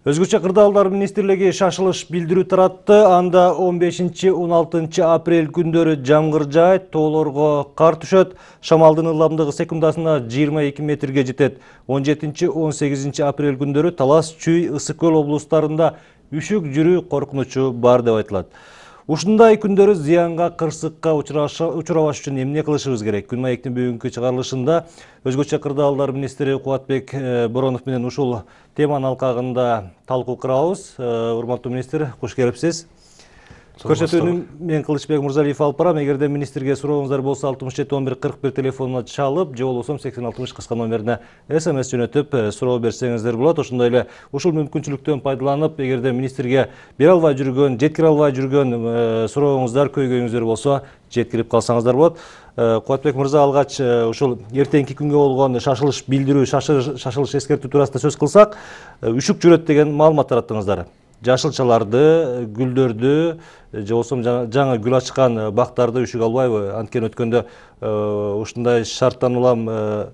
Өзгөчө Кырдаалдар министрлиги шашылыш билдирүү таратты. Анда 15-16 апрель күндөрү жамгыр жаайт, тоолорго кар түшөт. Шамалдын ылдамдыгы секундасына 22 метрге жетет. 17-18 апрель күндөрү Талас, Чүй, Ысык Көл облустарында үшүк жүрүү коркунучу бар деп айтылат. Ушундай күндөрү зыянга, кырсыкка учурабаш үчүн эмне кылышыбыз керек? Күн маектин бүгүнкү чыгарылышында Өзгөчө Кырдаалдар министри Кубатбек Боронов менен ушул теманын алкагында талкуу кырабыз. Урматтуу министр, куш келипсиз. Көрсөтүүнү мен Кылычбек Мурзалиев алып барам. Эгерде министрге сурооңуздар болсо 67-11-41 телефонуна чалып, же болбосо 80-60 кыска номерине СМС жөнөтүп суроо берсеңиздер болот. Ошондой эле ушул мүмкүнчүлүктөн пайдаланып, эгерде министрге бере албай жүргөн, жеткире албай жүргөн сурооңуздар, көйгөйүңүздөр болсо жеткирип калсаңыздар болот. Кубатбек мырза, алгач ушул эртеңки күнгө болгон шашылыш билдирүү, шашылыш эскертүү туурасында сөз кылсак, үшүк жүрөт деген маалымат тараттыңыздар. Жашылчаларды, гүлдөрдү, же болбосо жаңы гүл ачкан бактарды үшүк албайбы? Анткени өткөндө ушундай шарттан улам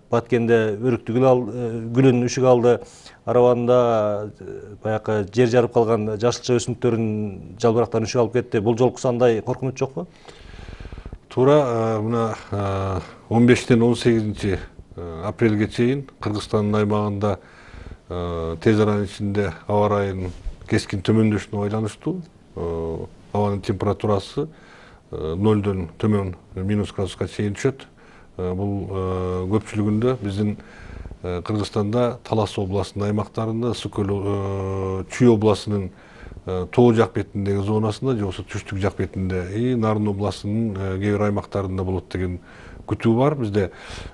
Баткенде өрүктү гүлүн үшүк алды. Арабанда баягы жер жарып калган жашылча өсүмдүктөрүн жалбырактарын үшүк алып кетти. Бул жолкусу андай коркунуч жокпу? Туура, мына 15-18 апрелге чейин Кыргызстандын аймагында тез аранын ичинде аба ырайынын кескин төмөндөшүнө байланыштуу. Абанын температурасы 0-дөн төмөн минус градуска чейин түшөт. Бул көпчүлүгүндө биздин Кыргызстанда Талас областынын аймактарында, Ысык Көл, Чүй областынын тоо жак бетиндеги зонасында, же болбосо түштүк жак бетинде, Нарын областынын кээ бир аймактарында болот деген күтүү бар бизде.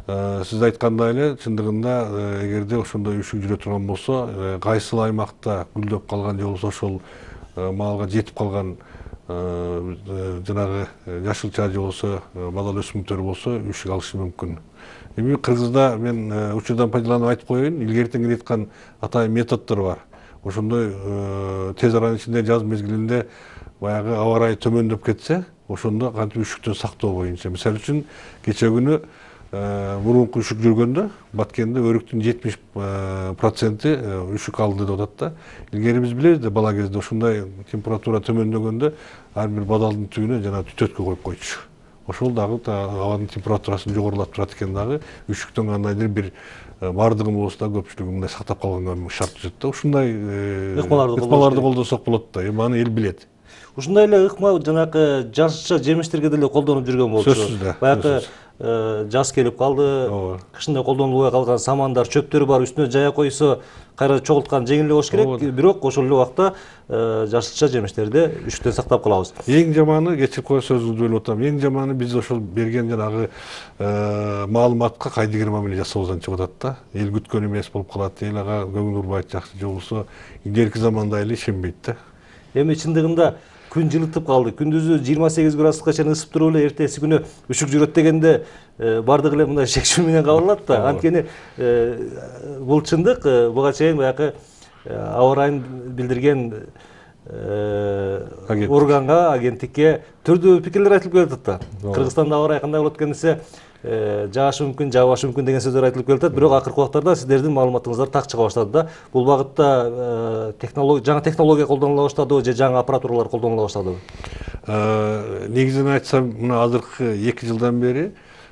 Сиз айткандай эле, чындыгында эгерде ошондой үшүк жүрө турган болсо, кайсыл аймакта гүлдөп калган же болбосо ошол маалга жетип калган жанагы жашылча же болбосо бадал өсүмдүктөр болсо үшүк алышы мүмкүн. Эми Кыргызда мен учурдан пайдаланып айтып коеюн, илгертен келаткан атайын методдор бар. Ошондой тез аранын ичинде жаз мезгилинде баягы аба ырайы төмөндөп кетсе, ошондо кантип үшүктөн сактоо боюнча. Мисалы үчүн кече күнү мурунку үшүк жүргөндө Баткенде өрүктүн 70% үшүк алды деп атат да. Илгери биз билебиз да, бала кезде ушундай температура төмөндөгөндө ар бир бадалдын түбүнө жана түтөткө коюп койчу. Ошол дагы абанын температурасын жогорулап турат экен дагы, үшүктөн кандайдыр бир бардыгы болсо да көпчүлүгү мындай сактап калганга шарт түзөт да. Ушундай ыкмаларды колдонсок болот да. Аны эл билет. Ушундай эле ыкма жанакы жашылча жемиштерге деле колдонуп жүргөн болчу. Сөзсүз да. Баягы жаз келип калды, кышында колдонулбай калган самандар, чөптөр бар, үстүнө жая койсо кайра чогулткан жеңил эле болуш керек. Бирок ошол эле убакта жашылча жемиштерди үшүктөн сактап калабыз. Эң жаманы, кечирип коюп сөзүңүздү бөлүп атам. Эң жаманы биз ошол берген жанагы маалыматка кайдыгер мамиле жасообуздан чыгып атат да. Эл күткөн эмес болуп калат. Эл ага көңүл бурбайт, жакшы же болбосо илгерки заманда эле ишенбейт да. Эми чындыгында күн жылытып калды. Күндүзү 28 градуска чейин ысып туруп эле эртеси күнү үшүк жүрөт дегенде бардыгы эле мындай шекшүү менен кабыл алат да. Анткени бул чындык. Буга чейин баягы аба ырайын билдирген органга, агенттикке түрдүү пикирлер айтылып келатат да. Кыргызстанда аба ырайы кандай болот экен десе, жаашы мүмкүн, жаабашы мүмкүн деген сөздөр айтылып келатат. Бирок акыркы убактарда сиздердин маалыматыңыздар так чыга баштады да. Бул багытта жаңы технология колдонула баштадыбы же жаңы аппаратуралар колдонула баштадыбы? Негизинен айтсам, мына азыркы 2 жылдан бери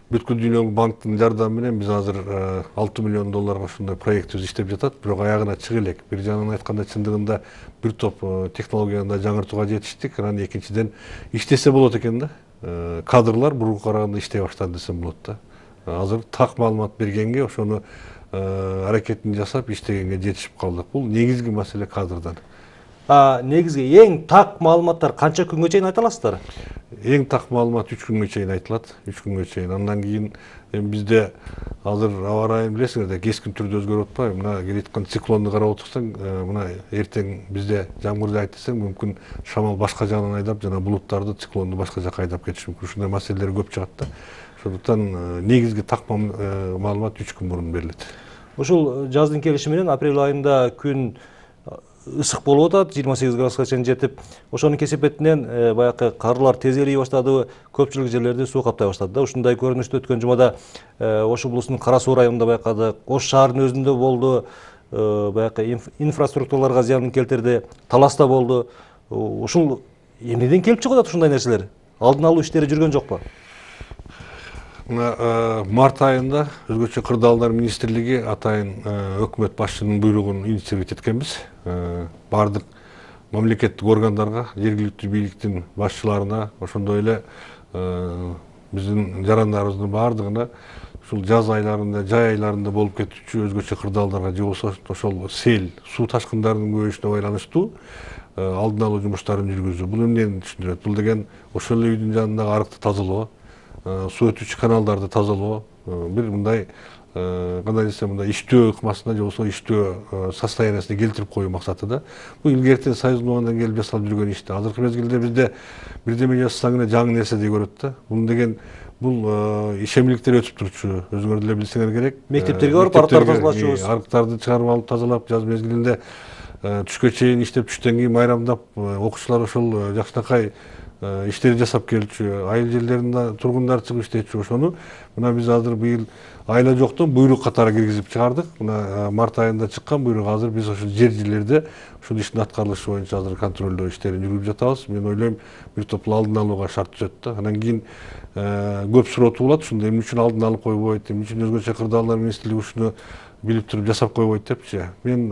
бүткүл дүйнөлүк банктын жардамы менен биз азыр 6 миллион долларга ушундай проектибиз иштеп жатат, бирок аягына чыга элек. Бир жагынан айтканда, чындыгында бир топ технологияны жаңыртууга жетиштик, анан экинчиден иштесе болот экен да. Кадрлар бурунга караганда иштей баштады десем болот да. Азыр так маалымат бергенге, ошону аракетин жасап иштегенге жетишип калдык. Бул негизги маселе кадрдан. Негизги эң так маалыматтар канча күнгө чейин айта аласыздар? Эң так маалымат 3 күнгө чейин айтылат. 3 күнгө чейин. Андан кийин бизде азыр аба ырайын билесиңер да, кескин түрдө өзгөрүп атпайбы? Мына келаткан циклонду карап отурсаң, мына эртең бизде жамгыр жаайт десең, мүмкүн шамал башка жагынан айдап, жана булуттарды, циклонду башка жакка айдап кетиши мүмкүн. Ушундай маселелер көп чыгат да. Ошондуктан негизги так маалымат 3 күн мурун берилет. Ушул жаздын келиши менен апрель айында күн ысык болуп атат, 28 градуска чейин жетип, ошонун кесепетинен баягы карлар тез эрий баштады, көпчүлүк жерлерди суу каптай баштады да. Ушундай көрүнүштү өткөн жумада Ош облусунун Кара Суу районунда байкадык, Ош шаарынын өзүндө болду. баягы инфраструктураларга зыянын келтирди, талас да болду. Ушул эмнеден келип чыгып атат ушундай нерселер? Алдын алуу иштери жүргөн жокпу? Март айында өзгөчө кырдаалдар министрлиги атайын өкмөт башчынын буйругун инициировать эткенбиз. Бардык мамлекеттик органдарга, жергиликтүү бийликтин башчыларына, ошондой эле биздин жарандарыбыздын бардыгына ушул жаз айларында, жай айларында болуп кетүүчү өзгөчө кырдаалдарга же болбосо ошол сел, суу ташкындарынын көбөйүшүнө байланыштуу алдын алуу жумуштарын жүргүзүү. Бул эмнени түшүндүрөт? Бул деген ошол эле үйдүн жанындагы арыкты тазалоо, суу өтүүчү каналдарды тазалоо, бир мындай кандай десем, мындай иштөө ыкмасына же болбосо иштөө состояниясына келтирип коюу максатыда. Бул илгертен Союз убагынан келип жасалып жүргөн ишти. Азыркы мезгилде бизде бирдеме жасасаң эле жаңы нерседей көрөт да. Бул деген бул ишемиликтер өтүп турчу. Өзүңөр деле билсеңер керек. Мектептерге барып арыктарды тазалачубуз. Арыктарды чыгарып алып тазалап, жаз мезгилинде түшкө чейин иштеп, түштөн кийин майрамдап, окуучулар ошол жакшынакай иштери жасап келчү. Айыл жерлеринде тургундар чыгып иштечү. Ошону мына биз азыр быйыл айла жоктон буйрук катары киргизип чыгардык. Мына март айында чыккан буйрук. Азыр биз ошол жерлерде ушул иштин аткарылышы боюнча азыр контролдоо иштерин жүргүзүп жатабыз. Мен ойлойм, бир топ алдын алууга шарт түзөт да. Анан кийин көп суроо туулат. Ушунда эмне үчүн алдын алып койбойт, эмне үчүн өзгөчө кырдаалдар министрлиги ушуну билип туруп жасап койбойт депчи. Мен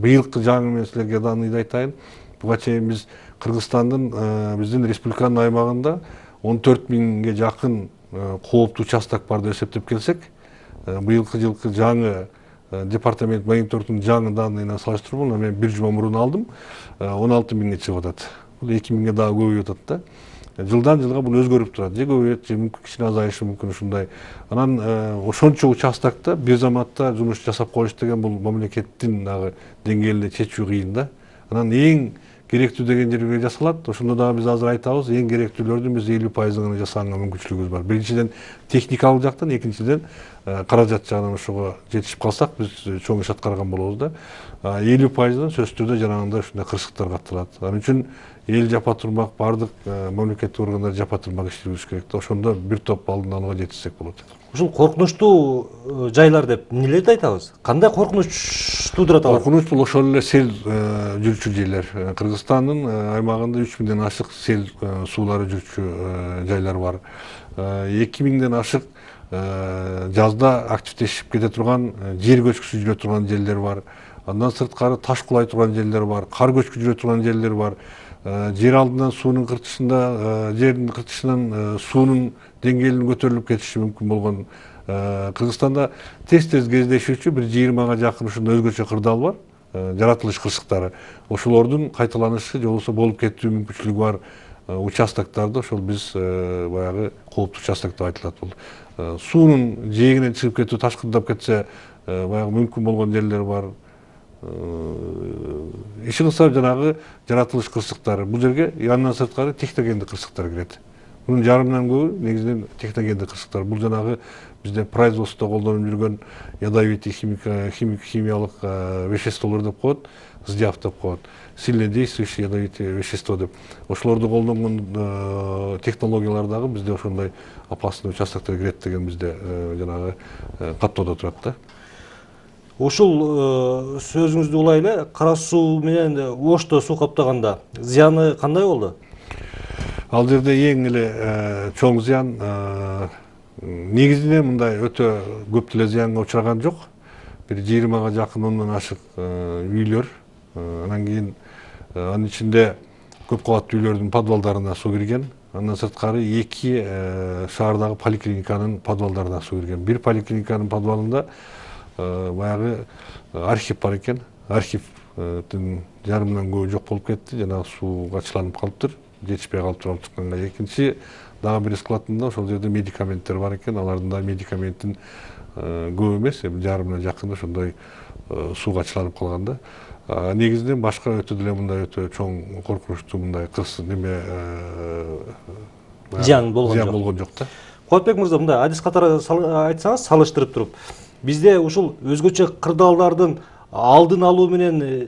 быйылкы жаңы мен силерге данныйды айтайын. Буга чейин биз Кыргызстандын биздин республиканын аймагында 14 миңге жакын кооптуу участок бар деп эсептеп келсек, быйылкы жылкы жаңы департамент мониторингдин жаңы данныйына салыштырмалуу мен бир жума мурун алдым, 16 миңге чыгып атат. Бул 2 миңге дагы көбөйүп атат да. Жылдан жылга бул өзгөрүп турат. Же көбөйөт, же мүмкүн кичине азайышы мүмкүн ушундай. Анан ошончо участокто бир заматта жумуш жасап коюш деген бул мамлекеттин дагы деңгээлинде чечүү кыйын да. Анан эң керектүү деген жерге жасалат. Ошондо дагы биз азыр айтабыз, эң керектүүлөрдүн биз 50%-ын жасаганга мүмкүнчүлүгүбүз бар. Биринчиден техникалык жактан, экинчиден каражат жагынан ошого жетишип калсак биз чоң иш аткарган болобуз да. 50%-дан сөзсүз түрдө жанагындай ушундай кырсыктар катталат. Анын үчүн эл жапа турмак, бардык мамлекеттик органдар жапа турмак иш жүргүзүш керек да. Ошондо бир топ алдын алууга жетишсек болот. Ушул коркунучтуу жайлар деп эмнелерди айтабыз? Кандай коркунуч туудурат алар? Коркунуч бул ошол эле сел жүрчү жерлер. Кыргызстандын аймагында 3 миңден ашык сел суулары жүрчү жайлар бар. 2 миңден ашык жазда активдешип кете турган, жер көчкүсү жүрө турган жерлер бар. Андан сырткары таш кулай турган жерлер бар, кар көчкү жүрө турган жерлер бар. Жер алдынан суунун кыртышында, жердин кыртышынан суунун деңгээлинин көтөрүлүп кетиши мүмкүн болгон. Кыргызстанда тез-тез кездешүүчү бир 20га жакын ушундай өзгөчө кырдаал бар, жаратылыш кырсыктары. Ошолордун кайталанышы же болбосо болуп кетүү мүмкүнчүлүгү бар участоктарды ошол биз баягы кооптуу участок деп айтылат. Бул суунун жээгинен чыгып кетүү, ташкындап кетсе баягы мүмкүн болгон жерлер бар. Иши кылса жанагы жаратылыш кырсыктары. Бул жерге андан сырткары техногендик кырсыктар кирет. Bunun жарымынан көбү негизинен техногендик кырсыктар. Бул жанагы бизде производстводо колдонуп жүргөн ядовитый химиялык веществолор деп коет, СДЯВ деп коет. Сильнодействующие ядовитые вещества деп. Ошолорду колдонгон технологиялар дагы бизде ошондой опасный участоктор кирет деген бизде жанагы каттоодо турат да. Ушул сөзүңүздү улай эле кара суу менен Ошто суу каптаганда зыяны кандай болду? Ал жерде эң эле чоң зыян негизинен мындай өтө көп деле зыянга учураган жок. Бир 20га жакын ондон ашык үйлөр. Анан кийин анын ичинде көп кабаттуу үйлөрдүн подвалдарына суу кирген. Андан сырткары 2 шаардагы поликлиниканын подвалдарына суу кирген. Бир поликлиниканын подвалында баягы архив бар экен. Архивдин жарымынан көбү жок болуп кетти. Жанагы сууга чыланып калыптыр. Жетишпей калыптыр чыкканга. Экинчи дагы бир складында ошол жерде медикаменттер бар экен. Алардын да медикаменттин көп эмес, жарымына жакын ошондой сууга чыланып калган да. Негизинен башка өтө деле мындай өтө чоң коркунучтуу мындай неме зыян болгон жок да. Куатбек мырза, мындай адис катары айтсаңыз, салыштырып туруп, бизде ушул өзгөчө кырдаалдардын алдын алуу менен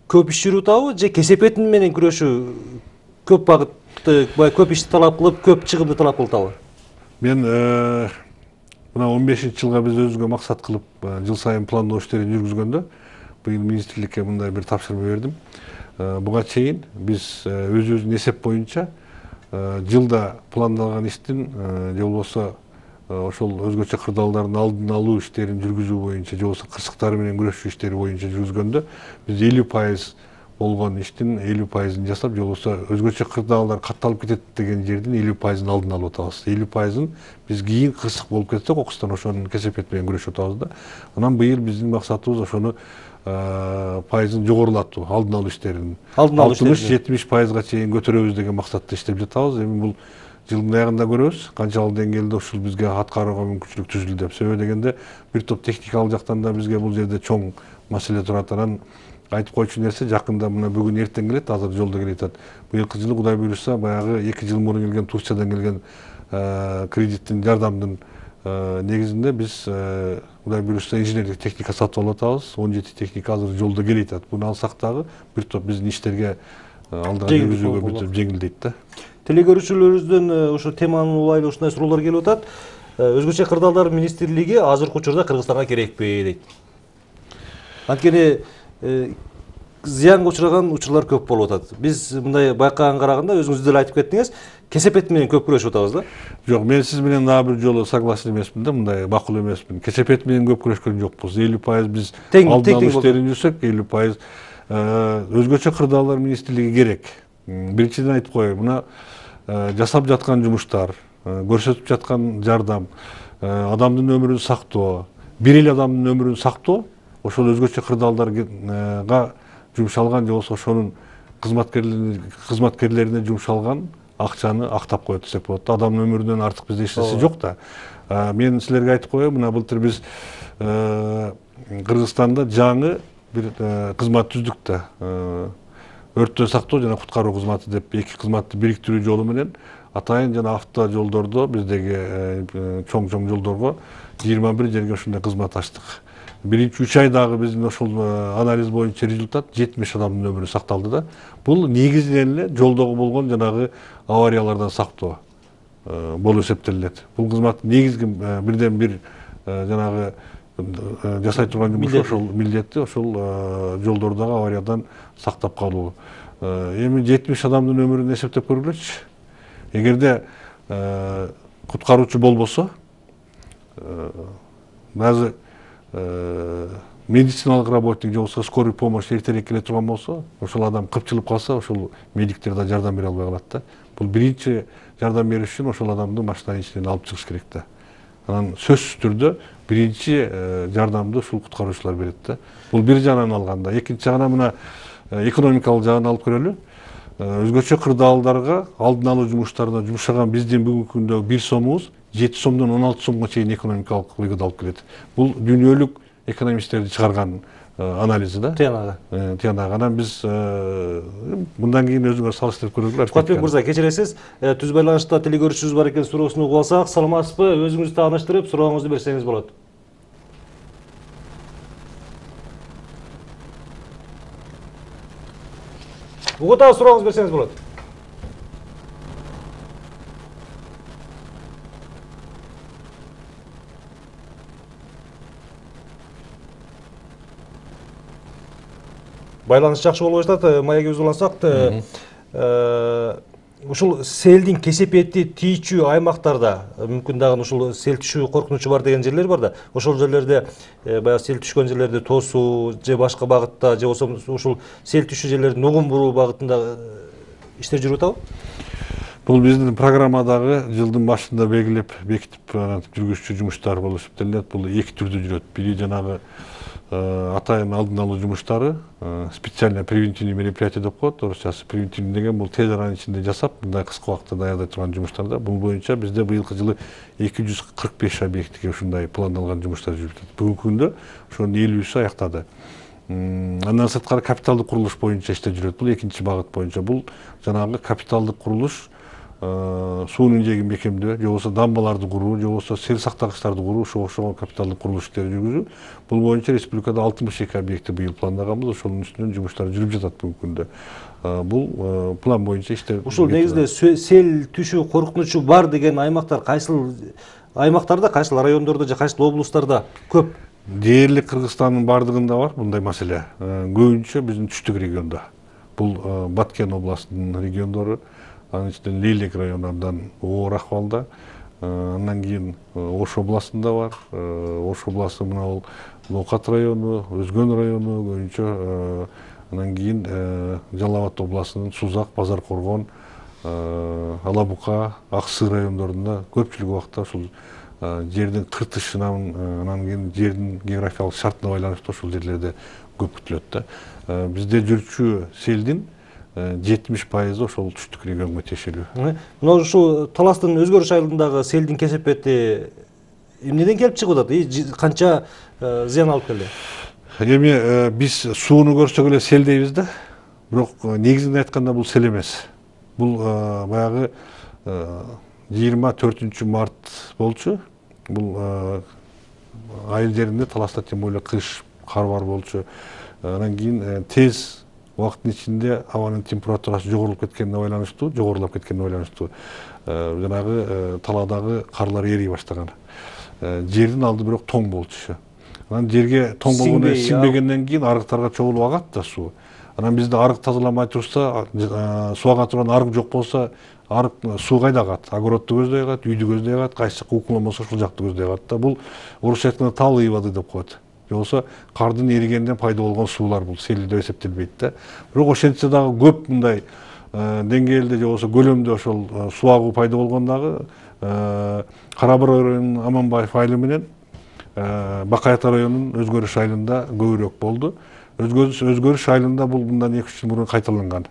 көп иш жүрүп атабы же кесепетин менен күрөшүү көп багытты, көп ишти талап кылып, көп чыгымды талап кылып атабы? Мен мына 15-жылга биз өзүбүзгө максат кылып жыл сайын пландоо иштерин жүргүзгөндө быйыл министрликке мындай бир тапшырма бердим. Буга чейин биз өзүбүздүн эсеп боюнча жылда пландалган иштин же болбосо ошол өзгөчө кырдаалдардын алдын алуу иштерин жүргүзүү боюнча же болбосо кырсыктар менен күрөшүү иштери боюнча жүргүзгөндө биз 50% болгон иштин 50%ын жасап, же болбосо өзгөчө кырдаалдар катталып кетет деген жердин 50%ын алдын алып атабыз. 50%ын биз кийин кырсык болуп кетсе кокустан ошонун кесепет менен күрөшүп атабыз да. Анан быйыл биздин максатыбыз ошону пайызын жогорулатуу, алдын алуу иштерин 60-70%га чейин көтөрөбүз деген максатта иштеп жатабыз. Эми бул жылдын аягында көрөбүз канчалык деңгээлде ушул бизге аткарууга мүмкүнчүлүк түзүлдү деп. Себеби дегенде бир топ техникалык жактан да бизге бул жерде чоң маселе турат. Анан айтып койчу нерсе жакында мына бүгүн эртең келет, азыр жолдо келе жатат. Быйылкы жылы Кудай буйруса баягы 2 жыл мурун келген Турциядан келген кредиттин жардамдын негизинде биз Кудай буйруса инженердик техника сатып алып атабыз. 17 техника азыр жолдо келе жатат. Буну алсак дагы бир топ биздин иштерге алдыга жүргүзүүгө бир топ жеңилдейт да. Телегөрүүчүлөрүбүздөн ошо теманын улайлуу ушундай суроолор келип атат. Өзгөчө кырдаалдар министрлиги азыркы учурда Кыргызстанга керекпи дейт. Анткени зыянга учураган учурлар көп болуп атат. Биз мындай байкаган караганда өзүңүз деле айтып кеттиңиз, кесепет менен көп күрөшүп атабыз да. Жок, мен сиз менен дагы бир жолу согласен эмесмин да, мындай макул эмесмин. Кесепет менен көп күрөшкөн жокпуз. 50% биз алдын алуу иштерин жүрсөк, 50% өзгөчө кырдаалдар министрлиги керек. Биринчиден айтып коеюн, мына жасап жаткан жумуштар, көрсөтүп жаткан жардам, адамдын өмүрүн сактоо, бир эле адамдын өмүрүн сактоо, ошол өзгөчө кырдаалдарга жумшалган же болбосо ошонун кызматкерлерине жумшалган акчаны актап коет десек болот. Адамдын өмүрүнөн артык бизде эч нерсе жок да. Мен силерге айтып коеюн, мына былтыр биз Кыргызстанда жаңы бир кызмат түздүк да. Өрттөн сактоо жана куткаруу кызматы деп 2 кызматты бириктирүү жолу менен атайын жана авто жолдордо, биздеги чоң жолдорго 21 жерге ушундай кызмат ачтык. Биринчи 3 айдагы биздин ошол анализ боюнча результат 70 адамдын өмүрү сакталды да. Бул негизинен эле жолдогу болгон жанагы авариялардан сактоо болуп эсептелет. Бул кызмат негизги бирден бир жанагы жасай турган жумушу ошол милдети, ошол жолдордогу авариядан сактап калуу. Эми 70 адамдын өмүрүн эсептеп көргүлөчү. Эгерде куткаруучу болбосо, базы медициналык работник же болбосо скорый помощь эртерээк келе турган болсо, ошол адам кыпчылып калса, ошол медиктер да жардам бере албай калат да. Бул биринчи жардам бериш үчүн ошол адамды машинаның ичинен алып чыгыш керек да. Анан сөзсүз түрдө биринчи жардамды ушул куткаруучулар берет да. Бул бир жагынан алганда, экинчи жагынан мына экономикалык жагын алып көрөлү. Өзгөчө кырдаалдарга алдын алуу жумуштарына жумшаган биздин бүгүнкү күндө 1 сомубуз 7 сомдон 16 сомго чейин экономикалык выгод алып келет. Бул дүйнөлүк экономисттерди чыгарган анализи да. Тыянак. Анан биз мындан кийин өзүңөр салыштырып көрөлү. Куатбек мырза, кечиресиз, түз байланышта телегөрүүчүбүз бар экен, суроосун угуп алсак. Саламатсызбы? Өзүңүздү тааныштырып, сурооңузду берсеңиз болот. Угутабыз, сурооңузду берсеңиз болот. Байланыш жакшы болуп жатат. Маегибизди улансак, ушул селдин кесепети тийчү аймактарда мүмкүн дагы ушул сел түшүү коркунучу бар деген жерлер бар да. Ошол жерлерде баягы сел түшкөн жерлерди тосуу же башка багытта же болсо ушул сел түшүү жерлердин угун буруу багытында иштер жүрүп атабы? Бул биздин программадагы жылдын башында белгилеп бекитип жүргүзчү жумуштар болуп эсептелет. Бул 2 түрдө жүрөт. Бири жанагы атайын алдын алуу жумуштары, специально превентивный мероприятие деп коет. Орусчасы превентивный деген бул тез аранын ичинде жасап, мындай кыска убакытта даярдай турган жумуштарда. Бул боюнча бизде быйылкы жылы 245 объектке ушундай пландалган жумуштар жүрүп жатат. Бүгүнкү күндө ошонун 50-сү аяктады. Андан сырткары капиталдык курулуш боюнча иштеп жүрөт. Бул экинчи багыт боюнча. Бул жанагы капиталдык курулуш, суунун жээгин бекемдөө, же болбосо дамбаларды куруу, же болбосо сел сактагычтарды куруу, ошого капиталдык курулуш иштерин жүргүзүү. Бул боюнча республикада 62 объектти быйыл пландаганбыз, ошонун үстүнөн жумуштар жүрүп жатат бүгүнкү күндө. Бул план боюнча иштер. Ушул негизинде сел түшүү коркунучу бар деген аймактар кайсыл аймактарда, кайсыл райондордо же кайсыл облустарда көп? дээрлик Кыргызстандын бардыгында бар мындай маселе. Көбүнчө биздин түштүк регионда. Бул Баткен областынын региондору, анын ичинен Лейлек району абдан оор акыбалда. Андан кийин Ош областында бар. Ош областы мына бул Ноокат району, Өзгөн району көбүнчө. Андан кийин Жалал Абад областынын Сузак, Базар Коргон, Алабука, Ак Сый райондорунда көпчүлүк убакта ушул жердин кыртышынан, анан кийин жердин географиялык шартына байланыштуу ушул жерлерде көп күтүлөт да. Бизде жүрчү селдин 70% ошол түштүк регионго тиешелүү. Мына ушул Таластын Өзгөрүш айылындагы селдин кесепети эмнеден келип чыгып атат? Канча зыян алып келди? Эми биз сууну көрсөк эле сел дейбиз да. Бирок негизинен айтканда бул сел эмес. Бул баягы 24 март болчу. Бул айыл жеринде Таласта тем более кыш, кар бар болчу. Анан кийин тез убакыттын ичинде абанын температурасы жогорулап кеткенине байланыштуу, жанагы таладагы карлар эрий баштаган. Жердин алды бирок тоң болчу. Анан жерге тоң болгондон сиңбегенден кийин арыктарга чогулуп агат да суу. Анан бизде арык тазаламай турса, суу ага турган арык жок болсо, арык суу кайда агат? Огородду көздөй агат, үйдү көздөй агат, кайсы жакка укуланбаса ушул жакты көздөй агат да. Бул орусча айтканда талый воды деп коет. Же болбосо кардын эригенден пайда болгон суулар бул сел деп эсептелбейт да. Бирок ошентсе дагы көп мындай деңгээлде же болбосо көлөмдө ошол суу агуу пайда болгон дагы Кара Бор районунун Аманбаев айылы менен Бакай Ата районунун Өзгөрүш айылында көбүрөөк болду. Өзгөрүш айылында бул мындан 2-3 жыл мурун кайталанган.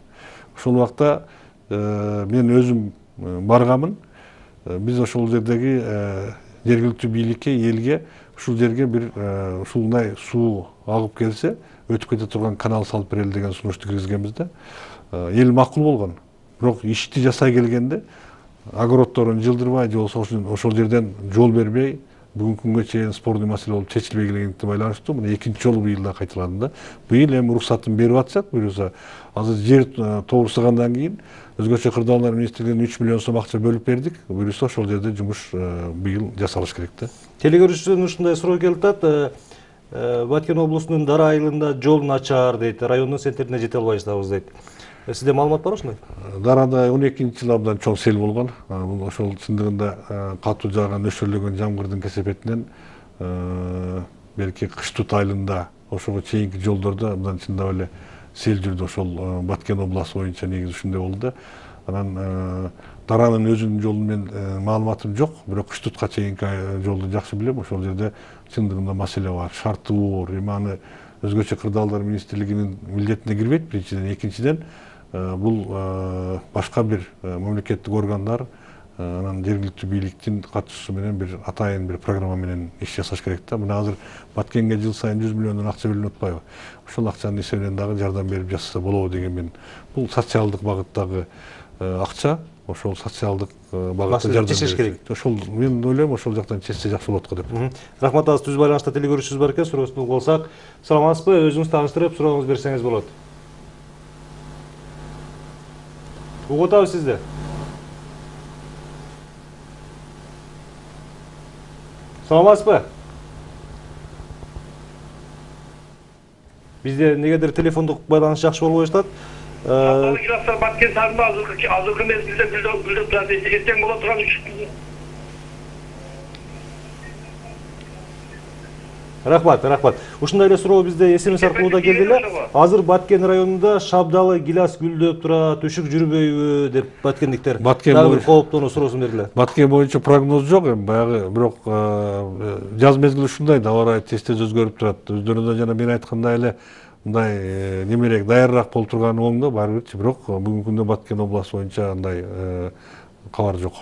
Ошол убакта мен өзүм барганмын. Биз ошол жердеги жергиликтүү бийликке, элге ушул жерге бир ушундай суу агып келсе, өтүп кете турган канал салып берели деген сунушту киргизгенбиз да. Эл макул болгон. Бирок ишти жасай келгенде огороддорун жылдырбай, же болбосо ошол жерден жол бербей, бүгүнкү күнгө чейин спорный маселе болуп чечилбей келгендиктен байланыштуу мына экинчи жолу быйыл да кайталанды да. Быйыл эми уруксатын берип атышат, буюрса азыр жер тоогурсагандан кийин өзгөчө кырдаалдар министрлигинен 3 миллион сом акча бөлүп бердик. Буюрса ошол жерде жумуш быйыл жасалыш керек да. Телекөрүүчүдөн ушундай суроо келип атат. Баткен облусунун Дара айылында жол начар дейт, райондун центрине жете албайсызбыз дейт. Сизде маалымат бар ушундай? Дарада 12-жылы абдан чоң сел болгон. Бул ошол чындыгында катуу жааган нөшөрлөгөн жамгырдын кесепетинен белки Кыштут айылында ошого чейинки жолдордо абдан чындап эле сел жүрдү. Ошол Баткен областы боюнча негизи ушундай болду да. Анан Даранын өзүнүн жолун мен маалыматым жок, бирок Кыштутка чейинки жолду жакшы билем. Ошол жерде чындыгында маселе бар, шарты оор. Эми аны өзгөчө кырдаалдар министрлигинин милдетине кирбейт биринчиден, экинчиден бул башка бир мамлекеттик органдар анан жергиликтүү бийликтин катышуусу менен бир атайын бир программа менен иш жасаш керек да. Мына азыр Баткенге жыл сайын 100 миллиондон акча бөлүнүп атпайбы? Ошол акчанын эсебинен дагы жардам берип жасаса болобу деген мен. Бул социалдык багыттагы акча, ошол социалдык багытта жардам чечиш керек. Ошол мен ойлойм, ошол жактан чечсе жакшы болот го деп. Рахмат, азыр түз байланышта телекөрүүчүбүз бар экен, суроосуна болсак. Саламатсызбы? Өзүңүз тааныштырып, сурооңузду берсеңиз болот. Угуп атабыз сизди. Саламатсызбы? Бизде негедир телефондук байланыш жакшы болбой жатат. Баткен шаарында азыркы мезгилде гүлдөп турат. Эртең боло турган Рахмат. Ушундай эле суроо бизде СМС аркылуу да келди эле. Азыр Баткен районунда шабдалы гилас гүлдөп турат, үшүк жүрбөйбү деп баткендиктер. Дагы бир кооптонуу суроосун бергиле. Баткен боюнча прогноз жок эми баягы, бирок жаз мезгили ушундай, аба ырайы тез-тез өзгөрүп турат. Өздөрүнө жана мен айткандай эле мындай немерээк даярыраак болуп турганы оңдо баарыбирчи, бирок бүгүнкү күндө Баткен областы боюнча андай кабар жок.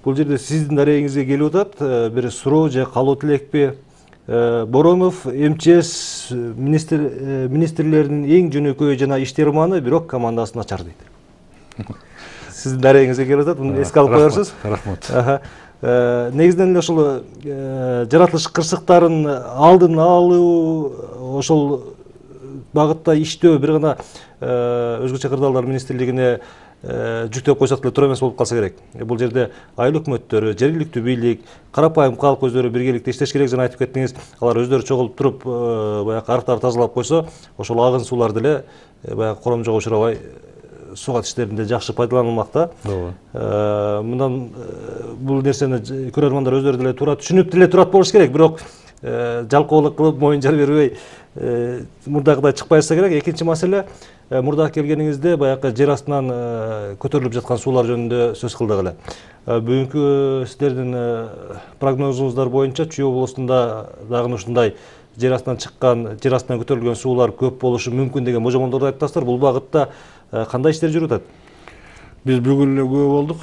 Бул жерде сиздин дарегиңизге келип атат бир суроо же калуу тилекпи? Боронов МЧС министрлеринин эң жөнөкөй жана иштирманы, бирок командасын начар дейт. Сиздин дарегиңизге келип атат, муну эске алып коерсуз. Рахмат. Негизинен эле ошол жаратылыш кырсыктарын алдын алуу, ошол багытта иштөө, бир гана өзгөчө кырдаалдар министрлигине жүктөп койсок деле туура эмес болуп калса керек. Бул жерде айыл өкмөттөрү, жергиликтүү бийлик, карапайым калк өздөрү биргеликте иштеш керек жана айтып кеттиңиз, алар өздөрү чогулуп туруп баягы арыктарды тазалап койсо, ошол агын суулар деле баягы коромжого учурабай суугат иштеринде жакшы пайдаланылмакта. Мындан бул нерсени көрөрмандар өздөрү деле туура түшүнүп деле турат болуш керек, бирок жалкоолук кылып моюн жар бербей мурдагыдай чыкпайса керек. Экинчи маселе, мурда келгениңизде баягы жер астынан көтөрүлүп жаткан суулар жөнүндө сөз кылдык эле. Бүгүнкү сиздердин прогнозуңуздар боюнча Чүй областында дагы ушундай жер астынан чыккан, жер астынан көтөрүлгөн суулар көп болушу мүмкүн деген божомолдорду айттыңыздар. Бул багытта кандай иштер жүрүп атат? Биз бүгүн эле күбө болдук.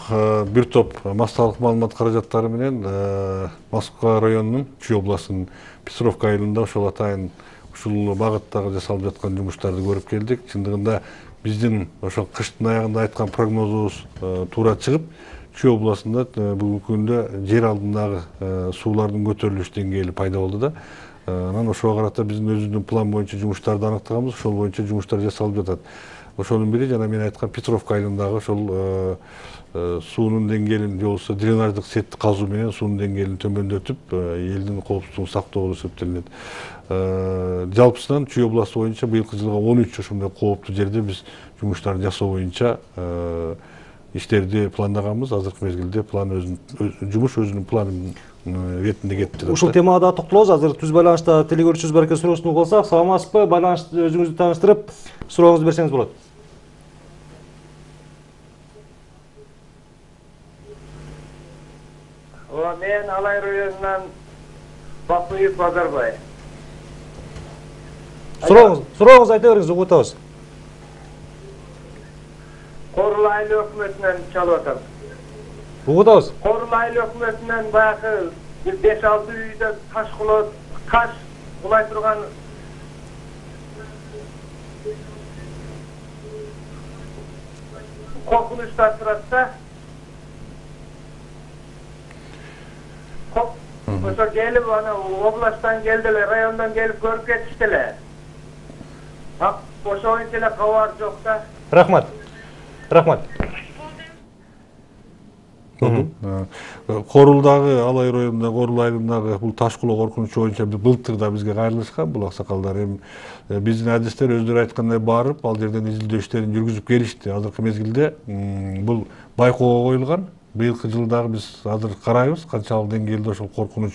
Бир топ массалык маалымат каражаттары менен Москва районунун Чүй областынын Петровка айылында ошол атайын ушул багыттагы жасалып жаткан жумуштарды көрүп келдик. Чындыгында биздин ошол кыштын аягында айткан прогнозубуз туура чыгып, Чүй областында бүгүнкү күндө жер алдындагы суулардын көтөрүлүш деңгээли пайда болду да. Анан ошого карата биздин өзүбүздүн план боюнча жумуштарды аныктаганбыз, ошол боюнча жумуштар жасалып жатат. Ошонун бири жана мен айткан Петровка айылындагы ошол суунун деңгээлин же болбосо дренаждык сетти казуу менен суунун деңгээлин төмөндөтүп, элдин коопсуздугун сактоо болуп эсептелинет. Жалпысынан Чүй областы боюнча быйылкы жылга 13 ошондой кооптуу жерде биз жумуштарды жасоо боюнча иштерди пландаганбыз. Азыркы мезгилде жумуш өзүнүн планын ретинде кетти. Ушул темага да токтолобуз. Азыр түз байланышта телегөрүүчүбүз бар экен, суроосун угулсак. Саламатсызбы? Байланышты өзүңүздү тааныштырып, сурооңузду берсеңиз болот. Мен Алай районунан Бакуев Базарбай. Сурооңузду айта бериңиз, угуп атабыз. Корул айыл өкмөтүнөн чалып атам. Угуп атабыз. Корул айыл өкмөтүнөн баягы 5-6 үйдө таш булай турган коркунучтар турат да. Ошо келип ана областтан келдилер, райондан келип көрүп кетиштелер. Ошо боюнча эле кабар жок да. Рахмат. Корулдагы Алай районунда, Корул айылындагы бул таш кулоо коркунучу боюнча былтыр да бизге кайрылышкан бул аксакалдар. Эми биздин адистер өздөрү айткандай барып, ал жерден изилдөө иштерин жүргүзүп келишти. Азыркы мезгилде бул байкоого коюлган. Быйылкы жылдагы биз азыр карайбыз, канчалык деңгээлде ошол коркунуч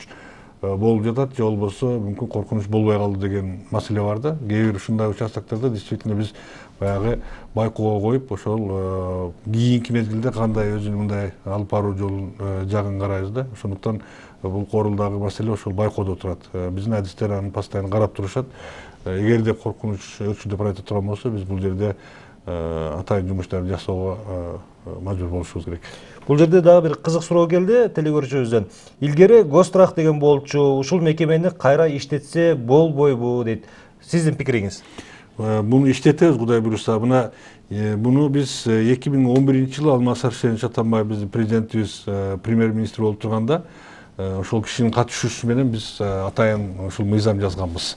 болуп жатат, же болбосо мүмкүн коркунуч болбой калды деген маселе бар да. Кээ бир ушундай участоктарда действительно биз баягы байкоого коюп, ошол кийинки мезгилде кандай өзүнүн мындай алып баруу жолун жагын карайбыз да. Ошондуктан бул Корулдагы маселе ошол байкоодо турат. Биздин адистер аны постоянно карап турушат. Эгерде коркунуч өчү деп айта турган болсо, биз бул жерде атайын жумуштарды жасоого мажбур болушубуз керек. Бул жерде дагы бир кызык суроо келди телегөрүүчүбүздөн. Илгери Гострах деген болчу, ушул мекемени кайра иштетсе болбойбу дейт. Сиздин пикириңиз? Буну иштетебиз, Кудай буюрса. Буну биз 2011-жылы Алмаз Арсенович Атамбаев биздин президентибиз премьер-министр болуп турганда, ошол кишинин катышуусу менен биз атайын ушул мыйзам жазганбыз.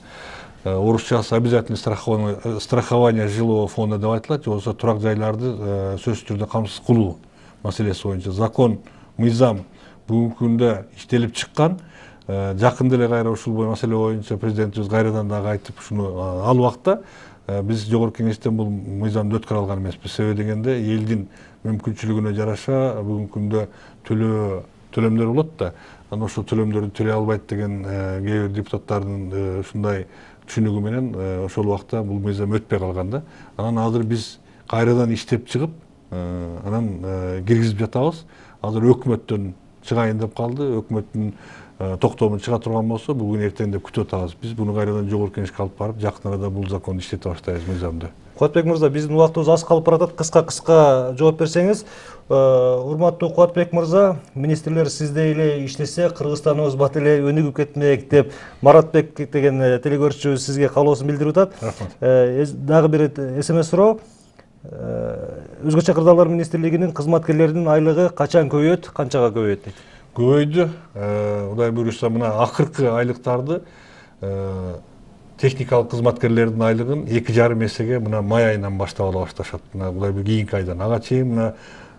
Орусчасы обязательный страхование жилого фонда деп айтылат, же болбосо турак жайларды сөзсүз түрдө камсыз кылуу маселеси боюнча закон, мыйзам бүгүнкү күндө иштелип чыккан. Жакында эле кайра ушул маселе боюнча президентибиз кайрадан дагы айтып, ушуну ал убакта биз жогорку кеңештен бул мыйзамды өткөрө алган эмеспиз. Себеби дегенде элдин мүмкүнчүлүгүнө жараша бүгүнкү күндө төлөмдөр болот да. Анан ошол төлөмдөрдү төлөй албайт деген кээ бир депутаттардын ушундай түшүнүгү менен ошол убакта бул мыйзам өтпөй калган да. Анан азыр биз кайрадан иштеп чыгып, анан киргизип жатабыз. Азыр өкмөттөн чыгайын деп калды. Өкмөттүн токтомун чыга турган болсо, бүгүн эртең деп күтүп атабыз. Биз буну кайрадан жогорку кеңешке алып барып, жакын арада бул законду иштете баштайбыз, мыйзамды. Кубатбек мырза, биздин убактыбыз аз калып баратат. Кыска жооп берсеңиз. Урматтуу Кубатбек мырза, министрлер сиздей эле иштесе, Кыргызстаныбыз бат эле өнүгүп кетмек деп Маратбек деген телегөрүүчүбүз сизге каалоосун билдирип атат. Дагы бир СМС суроо. Өзгөчө кырдаалдар министрлигинин кызматкерлеринин айлыгы качан көбөйөт, канчага көбөйөт дейт? Көбөйдү. Кудай буюрса, мына акыркы айлыктарды техникалык кызматкерлердин айлыгын 2,5 эсеге мына май айынан баштап ала башташат. Мына булай бир кийинки айдан. Ага чейин мына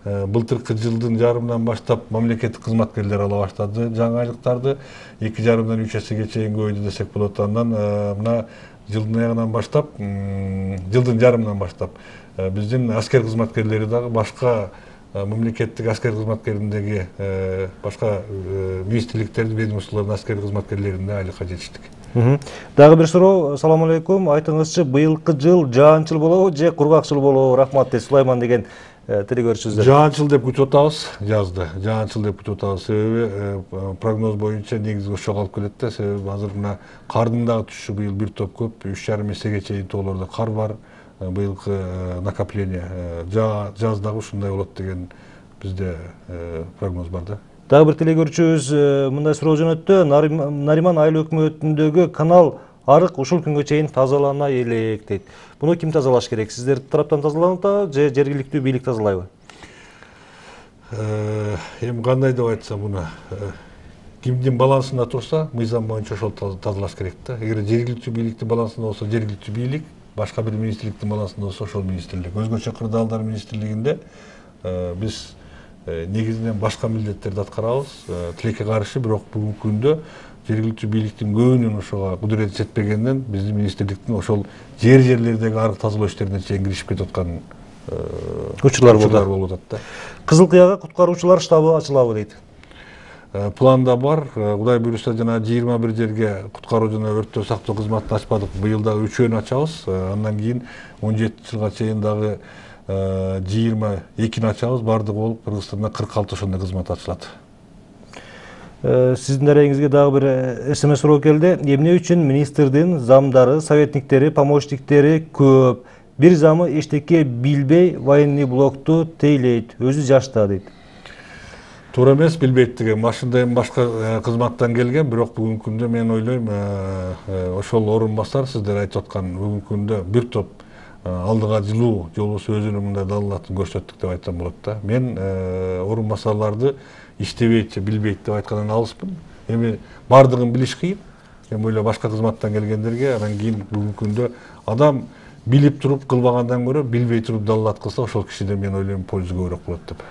былтыркы жылдын жарымынан баштап мамлекеттик кызматкерлер ала баштады жаңы айлыктарды. 2,5-дан 3 эсеге чейин көбөйдү десек болот. Андан мына жылдын аягынан баштап, жылдын жарымынан баштап биздин аскер кызматкерлери дагы башка мамлекеттик аскер кызматкерлериндеги башка министрликтердин ведомстволордун аскер кызматкерлерине айлыкка жетиштик. Дагы бир суроо. Салам алейкум. Айтыңызчы, быйылкы жыл жаанчыл болобу же кургакчыл болобу? Рахмат дейт Сулайман деген телегөрүүчүбүз. Жаанчыл деп күтүп атабыз, жазды. Жаанчыл деп күтүп атабыз. Себеби прогноз боюнча негизи ошо калып келет да. Себеби азыр мына кардын дагы түшүшү быйыл бир топ көп, 3,5 эсеге чейин тоолордо кар бар. Быйылкы накопление жаз дагы ушундай болот деген бизде прогноз бар да. Дагы бир телегөрүүчүбүз мындай суроо жөнөттү. Нариман айыл өкмөтүндөгү канал арык ушул күнгө чейин тазалана элек дейт. Буну ким тазалаш керек? Сиздер тараптан тазаланат же жергиликтүү бийлик тазалайбы? Эми кандай деп айтсам, муну кимдин балансында турса, мыйзам боюнча ошол тазалаш керек да. Эгер жергиликтүү бийликтин балансында болсо, жергиликтүү бийлик, башка бир министрликтин балансында болсо, ошол министрлик. Өзгөчө кырдаалдар министрлигинде биз негизинен башка милдеттерди аткарабыз. Тилекке каршы, бирок бүгүнкү күндө жергиликтүү бийликтин көбүнүн ошого кудурети жетпегенден биздин министрликтин ошол жерлердеги арык тазалоо иштерине чейин киришип кетип аткан учурлар болуп атат да. Кызыл Кыяга куткаруучулар штабы ачылабы дейт. Планда бар. Кудай буюрса жана 21 жерге куткаруу жана өрттөн сактоо кызматын ачпадык. Быйыл дагы 3-өн ачабыз. Андан кийин 17 жылга чейин дагы 22-ни ачабыз. Бардыгы болуп Кыргызстанда 46 ошондой кызмат ачылат. Сиздин дарегиңизге дагы бир СМС суроо келди. Эмне үчүн министрдин замдары, советниктери, помощниктери көп? Бир замы эчтеке билбей военный блокту тейлейт. Өзү жашта дейт. Туура эмес, билбейт деген. Машында эми башка кызматтан келген, бирок бүгүнкү күндө мен ойлойм, ошол орун басар сиздер айтып аткан бүгүнкү күндө бир топ алдыга жылуу жолубуз өзүнүн мындай далалатын көрсөттүк деп айтсам болот да. Мен орун басарларды иштебейт же билбейт деп айткандан алыспын. Эми бардыгын билиш кыйын. Мен ойлойм башка кызматтан келгендерге анан кийин бүгүнкү күндө адам билип туруп кылбагандан көрө билбей туруп далалат кылса, ошол кишиден мен ойлойм польза көбүрөөк болот деп.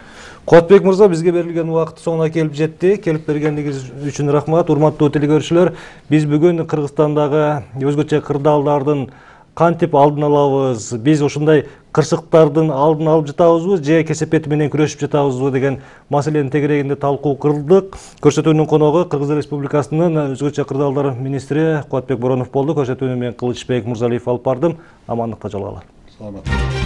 Куатбек мырза, бизге берилген убакыт соңуна келип жетти. Келип бергениңиз үчүн рахмат. Урматтуу телегөрүүчүлөр, биз бүгүн Кыргызстандагы өзгөчө кырдаалдардын кантип алдын алабыз, биз ушундай кырсыктардын алдын алып жатабызбы же кесепети менен күрөшүп жатабызбы деген маселенин тегерегинде талкуу кылдык. Көрсөтүүнүн коногу Кыргыз Республикасынын өзгөчө кырдаалдар министри Куатбек Боронов болду. Көрсөтүүнү мен Кылычбек Мурзалиев алып бардым. Амандыкта жолугалы. Саламат.